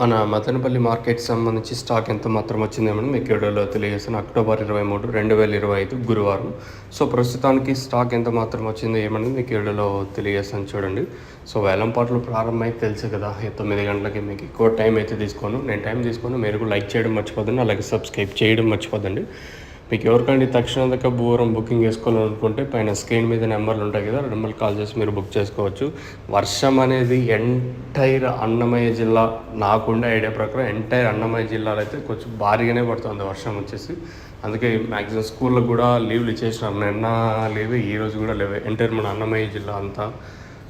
మన మదనపల్లి మార్కెట్‌కి సంబంధించి స్టాక్ ఎంత మాత్రం వచ్చిందేమని మీకు ఈ వీడియోలో తెలియజేస్తాను. అక్టోబర్ 23, 2025 గురువారం. సో, ప్రస్తుతానికి స్టాక్ ఎంత మాత్రం వచ్చిందో ఏమనేది మీకు ఈ వీడియోలో తెలియజేస్తాను చూడండి. సో, వేలంపాట్లు ప్రారంభమైతే తెలుసు కదా! 9 గంటలకి మీకు ఎక్కువ టైం అయితే తీసుకోను. నేను టైం తీసుకోను. మీరు కూడా లైక్ చేయడం మర్చిపోద్దండి. అలాగే సబ్స్క్రైబ్ చేయడం మర్చిపోద్దండి. మీకు ఎవరికండి తక్షణంగా భూవరం బుకింగ్ చేసుకోవాలనుకుంటే పైన స్క్రీన్ మీద నెంబర్లు ఉంటాయి కదా, నెంబర్కి కాల్ చేసి మీరు బుక్ చేసుకోవచ్చు. వర్షం అనేది ఎంటైర్ అన్నమయ్య జిల్లా, నాకుండే ఐడియా ప్రకారం ఎంటైర్ అన్నమయ్య జిల్లాలో అయితే కొంచెం భారీగానే పడుతుంది వర్షం వచ్చేసి. అందుకే మ్యాక్సిమం స్కూళ్ళకు కూడా లీవ్లు ఇచ్చేసినారు. నిన్న లీవ్, ఈరోజు కూడా లేవు ఎంటైర్ మన అన్నమయ్య జిల్లా అంతా.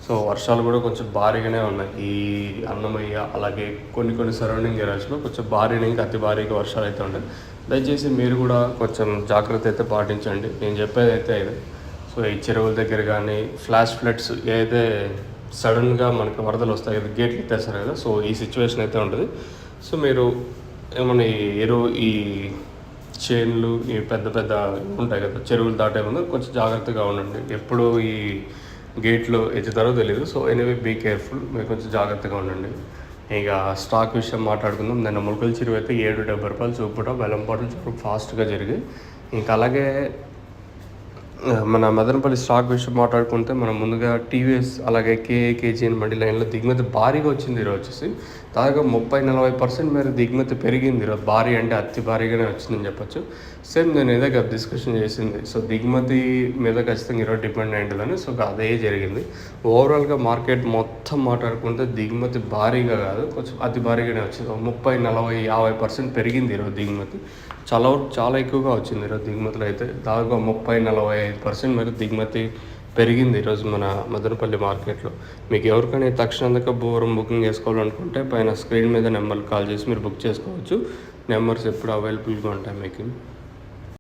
సో వర్షాలు కూడా కొంచెం భారీగానే ఉన్నాయి ఈ అన్నమయ్య, అలాగే కొన్ని సరౌండింగ్ ఏరియాస్లో కొంచెం భారీగా, ఇంకా అతి భారీగా వర్షాలు అయితే ఉన్నాయి. దయచేసి మీరు కూడా కొంచెం జాగ్రత్త అయితే పాటించండి. నేను చెప్పేది అయితే ఇదే. సో ఈ చెరువుల దగ్గర కానీ ఫ్లాష్ ఫ్లడ్స్ ఏదైతే సడన్గా మనకి వరదలు వస్తాయి కదా, గేట్లు ఎత్తేస్తారు కదా, సో ఈ సిచ్యువేషన్ అయితే ఉంటుంది. సో మీరు ఏమన్నా ఈ చేన్లు, ఈ పెద్ద ఉంటాయి కదా, చెరువులు దాటే ముందు కొంచెం జాగ్రత్తగా ఉండండి. ఎప్పుడు ఈ గేట్లు ఎత్తుతారో తెలియదు. సో ఎనీవే బీ కేర్ఫుల్, మీరు కొంచెం జాగ్రత్తగా ఉండండి. ఇక స్టాక్ విషయం మాట్లాడుకుందాం. నిన్న మొలకల చెరువు అయితే 770 రూపాయలు చూపుట వేలంపాట్లు చాలా ఫాస్ట్గా జరిగాయి. ఇంకా అలాగే మన మదనపల్లి స్టాక్ విషయం మాట్లాడుకుంటే మనం ముందుగా టీవీఎస్ అలాగే కేజీఎన్ మండి లైన్లో దిగుమతి భారీగా వచ్చింది. ఈరోజు వచ్చేసి దాదాపు 30-40% మేర దిగుమతి పెరిగింది. ఈరోజు భారీ అంటే అతి భారీగానే వచ్చిందని చెప్పొచ్చు. సేమ్ నేను ఏదో డిస్కషన్ చేసింది. సో దిగుమతి మీద ఖచ్చితంగా ఈరోజు డిపెండ్ అయింటుందని. సో అదే జరిగింది. ఓవరాల్గా మార్కెట్ మొత్తం మాట్లాడుకుంటే దిగుమతి భారీగా కాదు, కొంచెం అతి భారీగానే వచ్చింది. 30-40-50% పెరిగింది ఈరోజు దిగుమతి. చాలా ఎక్కువగా వచ్చింది ఈరోజు దిగుమతులు అయితే. దాదాపు 30-45% మేర దిగుమతి పెరిగింది ఈరోజు మన మదనపల్లి మార్కెట్లో. మీకు ఎవరికైనా తక్షణంగా భూవరం బుకింగ్ చేసుకోవాలనుకుంటే పైన స్క్రీన్ మీద నెంబర్కి కాల్ చేసి మీరు బుక్ చేసుకోవచ్చు. నెంబర్స్ ఎప్పుడు అవైలబుల్గా ఉంటాయి మీకు.